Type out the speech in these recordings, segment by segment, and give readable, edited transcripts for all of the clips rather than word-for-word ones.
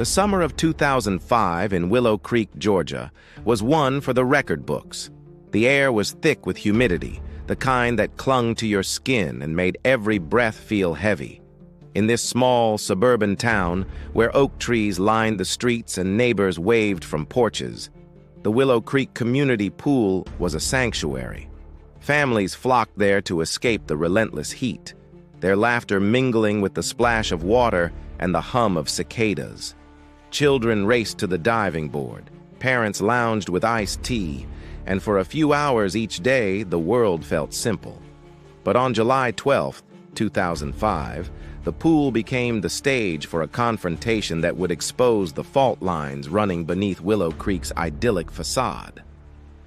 The summer of 2005 in Willow Creek, Georgia, was one for the record books. The air was thick with humidity, the kind that clung to your skin and made every breath feel heavy. In this small suburban town, where oak trees lined the streets and neighbors waved from porches, the Willow Creek community pool was a sanctuary. Families flocked there to escape the relentless heat, their laughter mingling with the splash of water and the hum of cicadas. Children raced to the diving board, parents lounged with iced tea, and for a few hours each day, the world felt simple. But on July 12, 2005, the pool became the stage for a confrontation that would expose the fault lines running beneath Willow Creek's idyllic facade.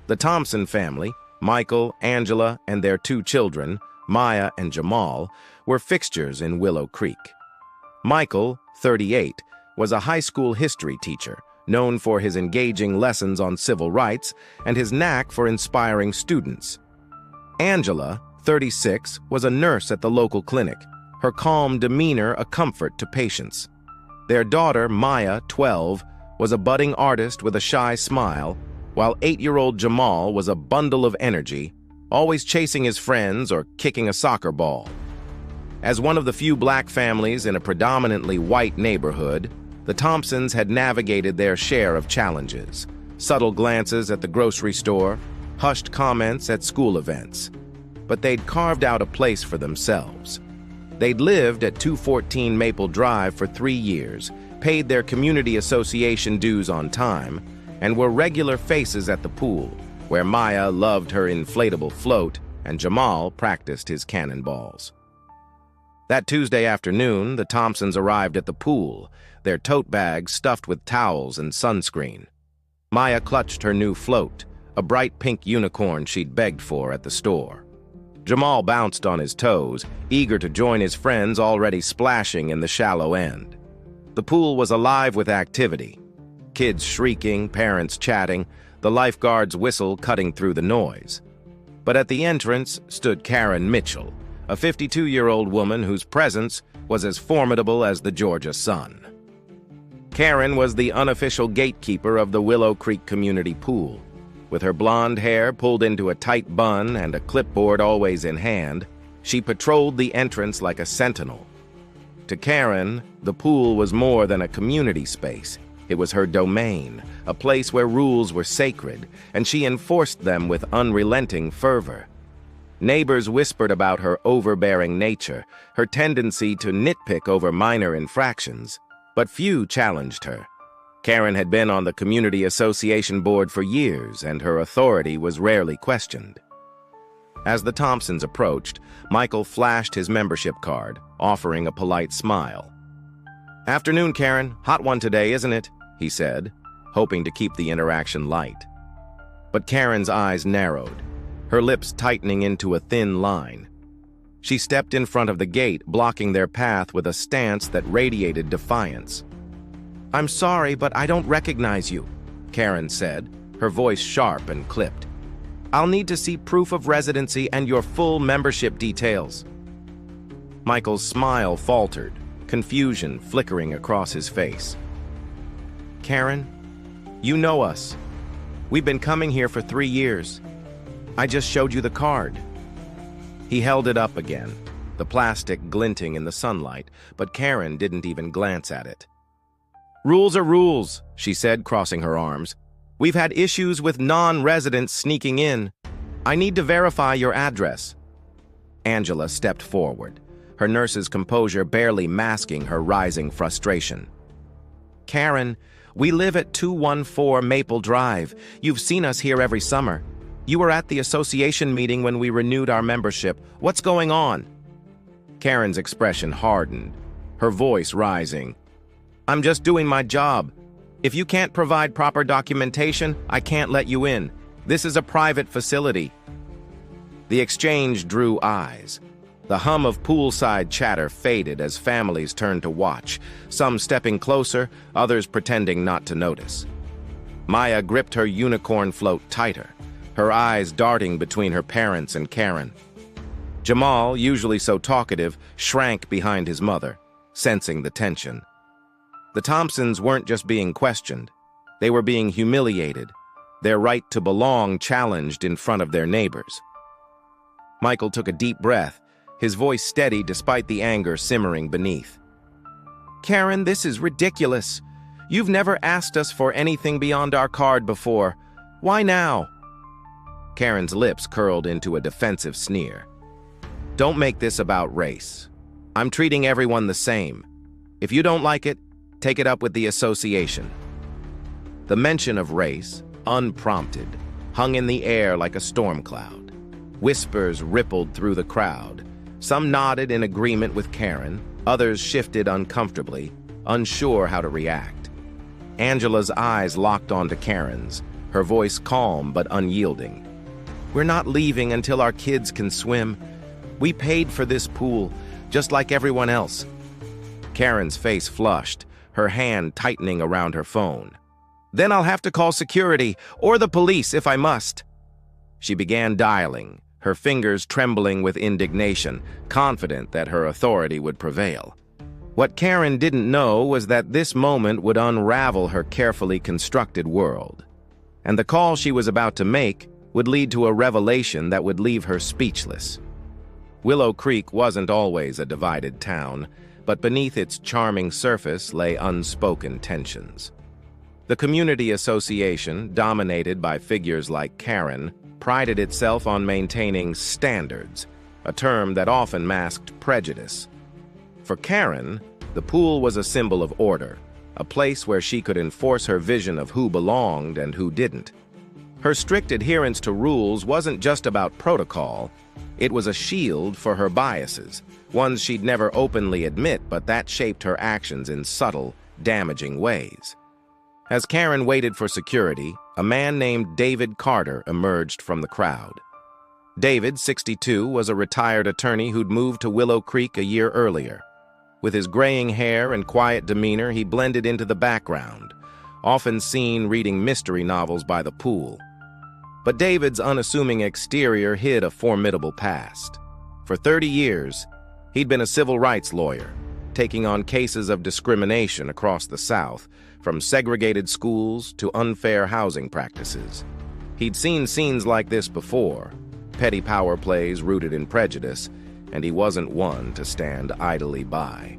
The Thompson family, Michael, Angela, and their two children, Maya and Jamal, were fixtures in Willow Creek. Michael, 38, was a high school history teacher, known for his engaging lessons on civil rights and his knack for inspiring students. Angela, 36, was a nurse at the local clinic, her calm demeanor a comfort to patients. Their daughter, Maya, 12, was a budding artist with a shy smile, while 8-year-old Jamal was a bundle of energy, always chasing his friends or kicking a soccer ball. As one of the few black families in a predominantly white neighborhood, the Thompsons had navigated their share of challenges: subtle glances at the grocery store, hushed comments at school events. But they'd carved out a place for themselves. They'd lived at 214 Maple Drive for 3 years, paid their community association dues on time, and were regular faces at the pool, where Maya loved her inflatable float and Jamal practiced his cannonballs. That Tuesday afternoon, the Thompsons arrived at the pool, their tote bags stuffed with towels and sunscreen. Maya clutched her new float, a bright pink unicorn she'd begged for at the store. Jamal bounced on his toes, eager to join his friends already splashing in the shallow end. The pool was alive with activity. Kids shrieking, parents chatting, the lifeguard's whistle cutting through the noise. But at the entrance stood Karen Mitchell, a 52-year-old woman whose presence was as formidable as the Georgia sun. Karen was the unofficial gatekeeper of the Willow Creek community pool. With her blonde hair pulled into a tight bun and a clipboard always in hand, she patrolled the entrance like a sentinel. To Karen, the pool was more than a community space. It was her domain, a place where rules were sacred, and she enforced them with unrelenting fervor. Neighbors whispered about her overbearing nature, her tendency to nitpick over minor infractions, but few challenged her. Karen had been on the community association board for years, and her authority was rarely questioned. As the Thompsons approached, Michael flashed his membership card, offering a polite smile. "Afternoon, Karen. Hot one today, isn't it?" he said, hoping to keep the interaction light. But Karen's eyes narrowed, her lips tightening into a thin line. She stepped in front of the gate, blocking their path with a stance that radiated defiance. "I'm sorry, but I don't recognize you," Karen said, her voice sharp and clipped. "I'll need to see proof of residency and your full membership details." Michael's smile faltered, confusion flickering across his face. "Karen, you know us. We've been coming here for 3 years. I just showed you the card." He held it up again, the plastic glinting in the sunlight, but Karen didn't even glance at it. "Rules are rules," she said, crossing her arms. "We've had issues with non-residents sneaking in. I need to verify your address." Angela stepped forward, her nurse's composure barely masking her rising frustration. "Karen, we live at 214 Maple Drive. You've seen us here every summer. You were at the association meeting when we renewed our membership. What's going on?" Karen's expression hardened, her voice rising. "I'm just doing my job. If you can't provide proper documentation, I can't let you in. This is a private facility." The exchange drew eyes. The hum of poolside chatter faded as families turned to watch, some stepping closer, others pretending not to notice. Maya gripped her unicorn float tighter, her eyes darting between her parents and Karen. Jamal, usually so talkative, shrank behind his mother, sensing the tension. The Thompsons weren't just being questioned. They were being humiliated, their right to belong challenged in front of their neighbors. Michael took a deep breath, his voice steady despite the anger simmering beneath. "Karen, this is ridiculous. You've never asked us for anything beyond our card before. Why now?" Karen's lips curled into a defensive sneer. "Don't make this about race. I'm treating everyone the same. If you don't like it, take it up with the association." The mention of race, unprompted, hung in the air like a storm cloud. Whispers rippled through the crowd. Some nodded in agreement with Karen, others shifted uncomfortably, unsure how to react. Angela's eyes locked onto Karen's, her voice calm but unyielding. "We're not leaving until our kids can swim. We paid for this pool, just like everyone else." Karen's face flushed, her hand tightening around her phone. "Then I'll have to call security, or the police if I must." She began dialing, her fingers trembling with indignation, confident that her authority would prevail. What Karen didn't know was that this moment would unravel her carefully constructed world. And the call she was about to make would lead to a revelation that would leave her speechless. Willow Creek wasn't always a divided town, but beneath its charming surface lay unspoken tensions. The community association, dominated by figures like Karen, prided itself on maintaining standards, a term that often masked prejudice. For Karen, the pool was a symbol of order, a place where she could enforce her vision of who belonged and who didn't. Her strict adherence to rules wasn't just about protocol, it was a shield for her biases, ones she'd never openly admit, but that shaped her actions in subtle, damaging ways. As Karen waited for security, a man named David Carter emerged from the crowd. David, 62, was a retired attorney who'd moved to Willow Creek a year earlier. With his graying hair and quiet demeanor, he blended into the background, often seen reading mystery novels by the pool. But David's unassuming exterior hid a formidable past. For 30 years, he'd been a civil rights lawyer, taking on cases of discrimination across the South, from segregated schools to unfair housing practices. He'd seen scenes like this before, petty power plays rooted in prejudice, and he wasn't one to stand idly by.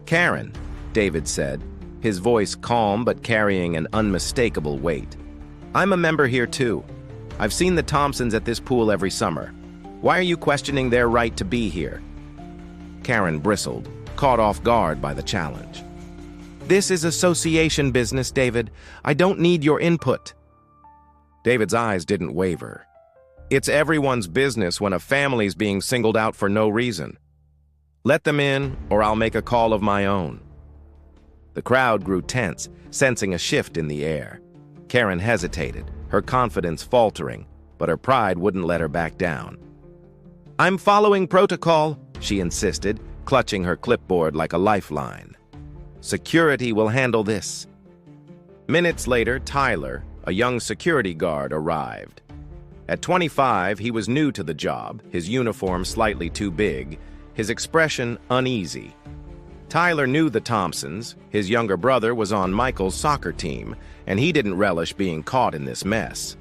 "Karen," David said, his voice calm but carrying an unmistakable weight. "I'm a member here too. I've seen the Thompsons at this pool every summer. Why are you questioning their right to be here?" Karen bristled, caught off guard by the challenge. "This is association business, David. I don't need your input." David's eyes didn't waver. It's everyone's business when a family's being singled out for no reason. "Let them in, or I'll make a call of my own." The crowd grew tense, sensing a shift in the air. Karen hesitated, her confidence faltering, but her pride wouldn't let her back down. "I'm following protocol," she insisted, clutching her clipboard like a lifeline. "Security will handle this." Minutes later, Tyler, a young security guard, arrived. At 25, he was new to the job, his uniform slightly too big, his expression uneasy. Tyler knew the Thompsons. His younger brother was on Michael's soccer team, and he didn't relish being caught in this mess.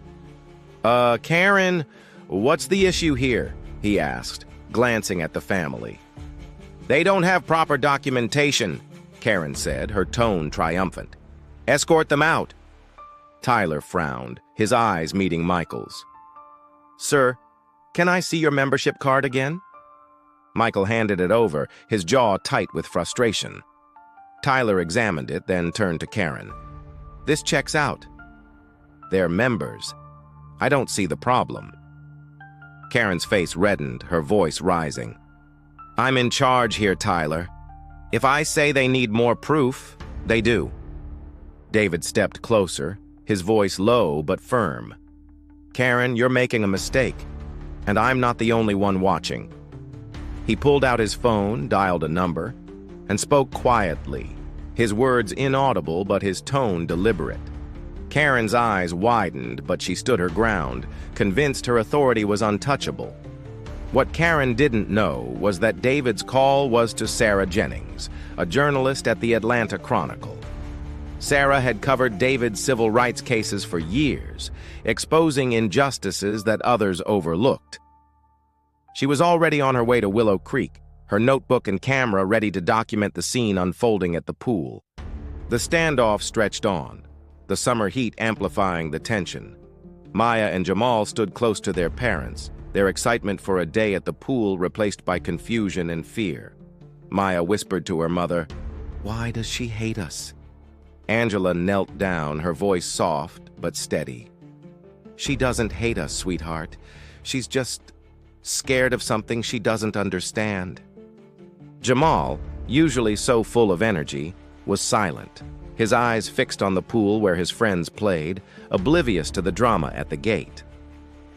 Karen, what's the issue here?" he asked, glancing at the family. "They don't have proper documentation," Karen said, her tone triumphant. "Escort them out." Tyler frowned, his eyes meeting Michael's. "Sir, can I see your membership card again?" Michael handed it over, his jaw tight with frustration. Tyler examined it, then turned to Karen. "This checks out. They're members. I don't see the problem." Karen's face reddened, her voice rising. "I'm in charge here, Tyler. If I say they need more proof, they do." David stepped closer, his voice low but firm. "Karen, you're making a mistake, and I'm not the only one watching." He pulled out his phone, dialed a number, and spoke quietly, his words inaudible but his tone deliberate. Karen's eyes widened, but she stood her ground, convinced her authority was untouchable. What Karen didn't know was that David's call was to Sarah Jennings, a journalist at the Atlanta Chronicle. Sarah had covered David's civil rights cases for years, exposing injustices that others overlooked. She was already on her way to Willow Creek, her notebook and camera ready to document the scene unfolding at the pool. The standoff stretched on, the summer heat amplifying the tension. Maya and Jamal stood close to their parents, their excitement for a day at the pool replaced by confusion and fear. Maya whispered to her mother, "Why does she hate us?" Angela knelt down, her voice soft but steady. "She doesn't hate us, sweetheart. She's just scared of something she doesn't understand." Jamal, usually so full of energy, was silent, his eyes fixed on the pool where his friends played, oblivious to the drama at the gate.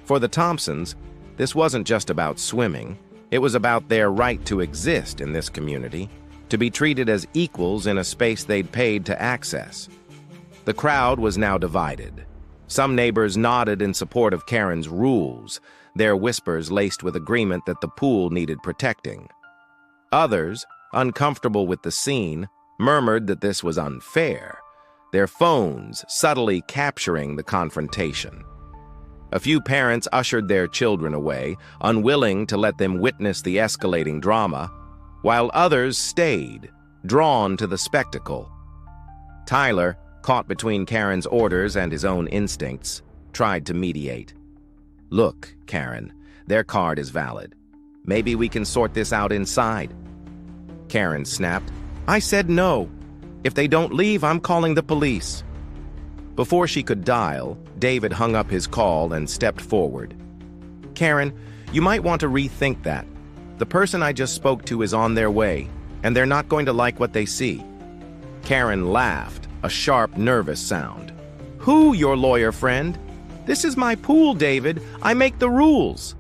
For the Thompsons, this wasn't just about swimming. It was about their right to exist in this community, to be treated as equals in a space they'd paid to access. The crowd was now divided. Some neighbors nodded in support of Karen's rules, their whispers laced with agreement that the pool needed protecting. Others, uncomfortable with the scene, murmured that this was unfair, their phones subtly capturing the confrontation. A few parents ushered their children away, unwilling to let them witness the escalating drama, while others stayed, drawn to the spectacle. Tyler, caught between Karen's orders and his own instincts, tried to mediate. "Look, Karen, their card is valid. Maybe we can sort this out inside." Karen snapped, "I said no. If they don't leave, I'm calling the police." Before she could dial, David hung up his call and stepped forward. "Karen, you might want to rethink that. The person I just spoke to is on their way, and they're not going to like what they see." Karen laughed, a sharp, nervous sound. "Who, your lawyer friend? This is my pool, David. I make the rules."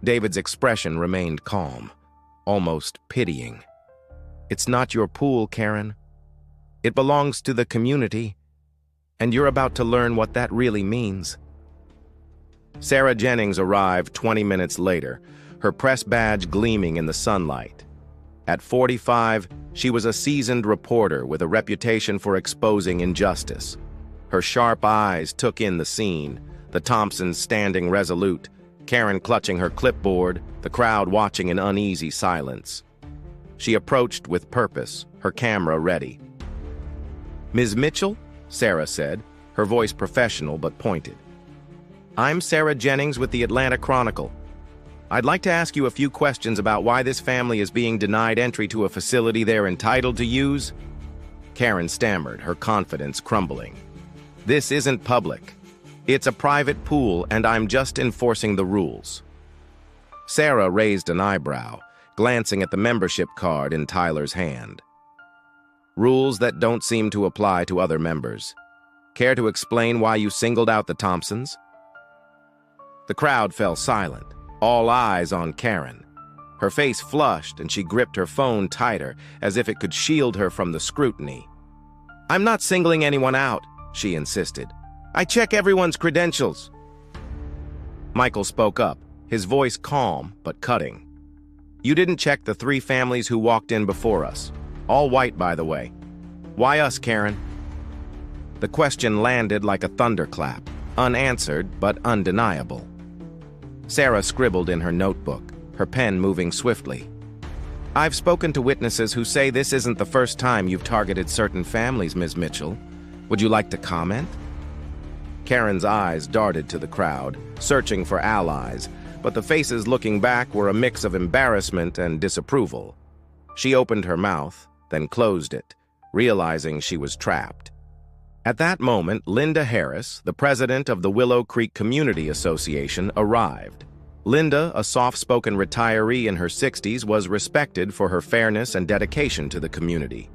David's expression remained calm, almost pitying. "It's not your pool, Karen. It belongs to the community, and you're about to learn what that really means." Sarah Jennings arrived 20 minutes later, her press badge gleaming in the sunlight. At 45, she was a seasoned reporter with a reputation for exposing injustice. Her sharp eyes took in the scene, the Thompsons standing resolute, Karen clutching her clipboard, the crowd watching in uneasy silence. She approached with purpose, her camera ready. "Ms. Mitchell?" Sarah said, her voice professional but pointed. "I'm Sarah Jennings with the Atlanta Chronicle. I'd like to ask you a few questions about why this family is being denied entry to a facility they're entitled to use." Karen stammered, her confidence crumbling. "This isn't public. It's a private pool, and I'm just enforcing the rules." Sarah raised an eyebrow, glancing at the membership card in Tyler's hand. "Rules that don't seem to apply to other members. Care to explain why you singled out the Thompsons?" The crowd fell silent, all eyes on Karen. Her face flushed and she gripped her phone tighter, as if it could shield her from the scrutiny. "I'm not singling anyone out," she insisted. "I check everyone's credentials." Michael spoke up, his voice calm but cutting. "You didn't check the 3 families who walked in before us. All white, by the way. Why us, Karen?" The question landed like a thunderclap, unanswered but undeniable. Sarah scribbled in her notebook, her pen moving swiftly. "I've spoken to witnesses who say this isn't the first time you've targeted certain families, Ms. Mitchell. Would you like to comment?" Karen's eyes darted to the crowd, searching for allies, but the faces looking back were a mix of embarrassment and disapproval. She opened her mouth, then closed it, realizing she was trapped. At that moment, Linda Harris, the president of the Willow Creek Community Association, arrived. Linda, a soft-spoken retiree in her 60s, was respected for her fairness and dedication to the community.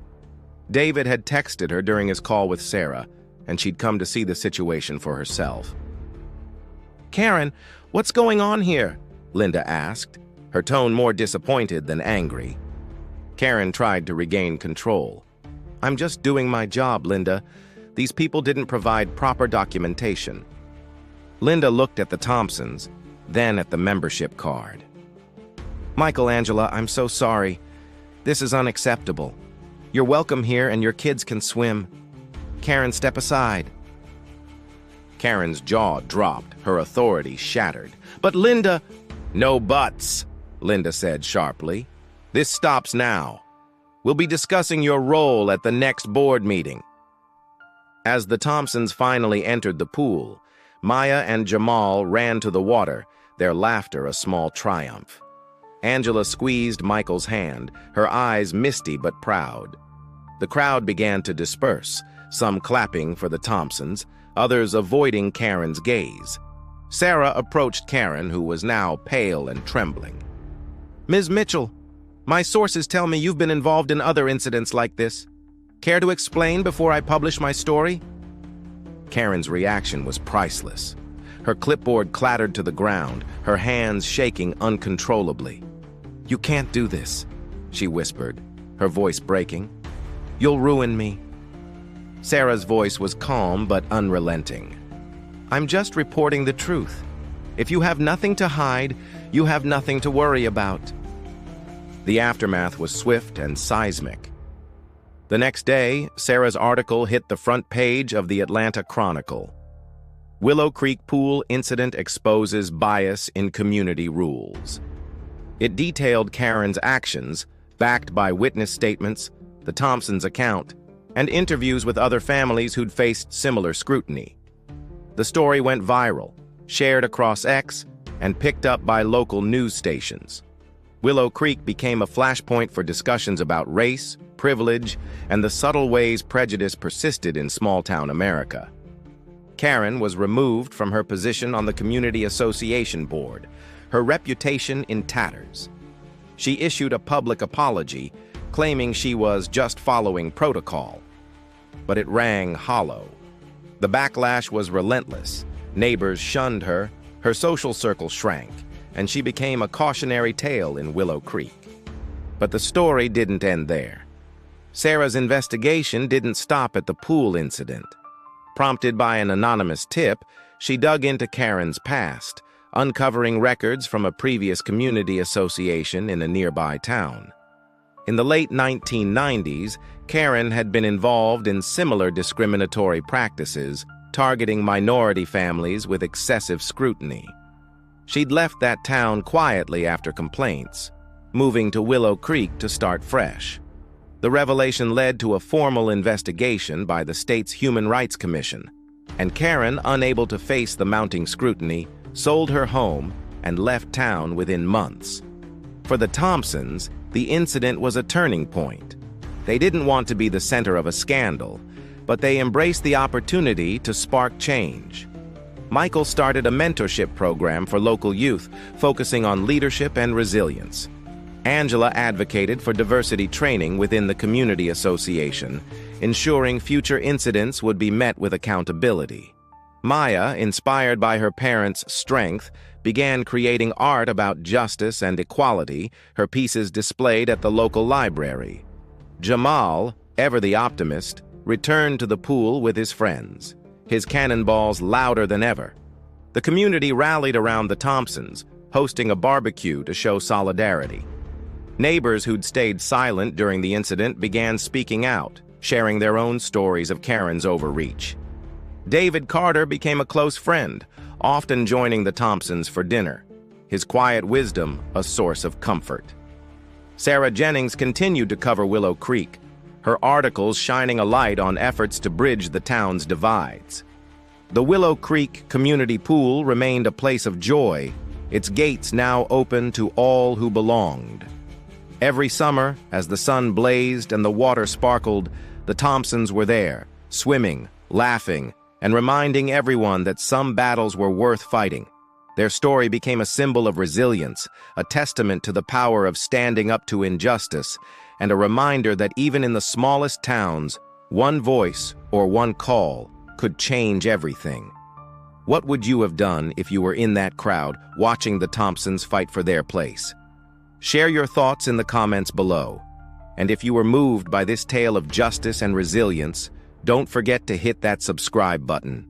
David had texted her during his call with Sarah, and she'd come to see the situation for herself. "Karen, what's going on here?" Linda asked, her tone more disappointed than angry. Karen tried to regain control. "I'm just doing my job, Linda. These people didn't provide proper documentation." Linda looked at the Thompsons, then at the membership card. Michael, Angela, I'm so sorry. This is unacceptable. You're welcome here and your kids can swim. Karen, step aside. Karen's jaw dropped, her authority shattered. But Linda— No buts, Linda said sharply. This stops now. We'll be discussing your role at the next board meeting. As the Thompsons finally entered the pool, Maya and Jamal ran to the water, their laughter a small triumph. Angela squeezed Michael's hand, her eyes misty but proud. The crowd began to disperse, some clapping for the Thompsons, others avoiding Karen's gaze. Sarah approached Karen, who was now pale and trembling. Ms. Mitchell, my sources tell me you've been involved in other incidents like this. Care to explain before I publish my story? Karen's reaction was priceless. Her clipboard clattered to the ground, her hands shaking uncontrollably. You can't do this, she whispered, her voice breaking. You'll ruin me. Sarah's voice was calm but unrelenting. I'm just reporting the truth. If you have nothing to hide, you have nothing to worry about. The aftermath was swift and seismic. The next day, Sarah's article hit the front page of the Atlanta Chronicle. Willow Creek Pool Incident Exposes Bias in Community Rules. It detailed Karen's actions, backed by witness statements, the Thompsons' account, and interviews with other families who'd faced similar scrutiny. The story went viral, shared across X, and picked up by local news stations. Willow Creek became a flashpoint for discussions about race, privilege, and the subtle ways prejudice persisted in small-town America. Karen was removed from her position on the Community Association Board, her reputation in tatters. She issued a public apology, claiming she was just following protocol. But it rang hollow. The backlash was relentless. Neighbors shunned her, her social circle shrank, and she became a cautionary tale in Willow Creek. But the story didn't end there. Sarah's investigation didn't stop at the pool incident. Prompted by an anonymous tip, she dug into Karen's past, uncovering records from a previous community association in a nearby town. In the late 1990s, Karen had been involved in similar discriminatory practices, targeting minority families with excessive scrutiny. She'd left that town quietly after complaints, moving to Willow Creek to start fresh. The revelation led to a formal investigation by the state's Human Rights Commission, and Karen, unable to face the mounting scrutiny, sold her home and left town within months. For the Thompsons, the incident was a turning point. They didn't want to be the center of a scandal, but they embraced the opportunity to spark change. Michael started a mentorship program for local youth, focusing on leadership and resilience. Angela advocated for diversity training within the community association, ensuring future incidents would be met with accountability. Maya, inspired by her parents' strength, began creating art about justice and equality, her pieces displayed at the local library. Jamal, ever the optimist, returned to the pool with his friends, his cannonballs louder than ever. The community rallied around the Thompsons, hosting a barbecue to show solidarity. Neighbors who'd stayed silent during the incident began speaking out, sharing their own stories of Karen's overreach. David Carter became a close friend, often joining the Thompsons for dinner, his quiet wisdom a source of comfort. Sarah Jennings continued to cover Willow Creek, her articles shining a light on efforts to bridge the town's divides. The Willow Creek Community Pool remained a place of joy, its gates now open to all who belonged. Every summer, as the sun blazed and the water sparkled, the Thompsons were there, swimming, laughing, and reminding everyone that some battles were worth fighting. Their story became a symbol of resilience, a testament to the power of standing up to injustice, and a reminder that even in the smallest towns, one voice or one call could change everything. What would you have done if you were in that crowd watching the Thompsons fight for their place? Share your thoughts in the comments below. And if you were moved by this tale of justice and resilience, don't forget to hit that subscribe button.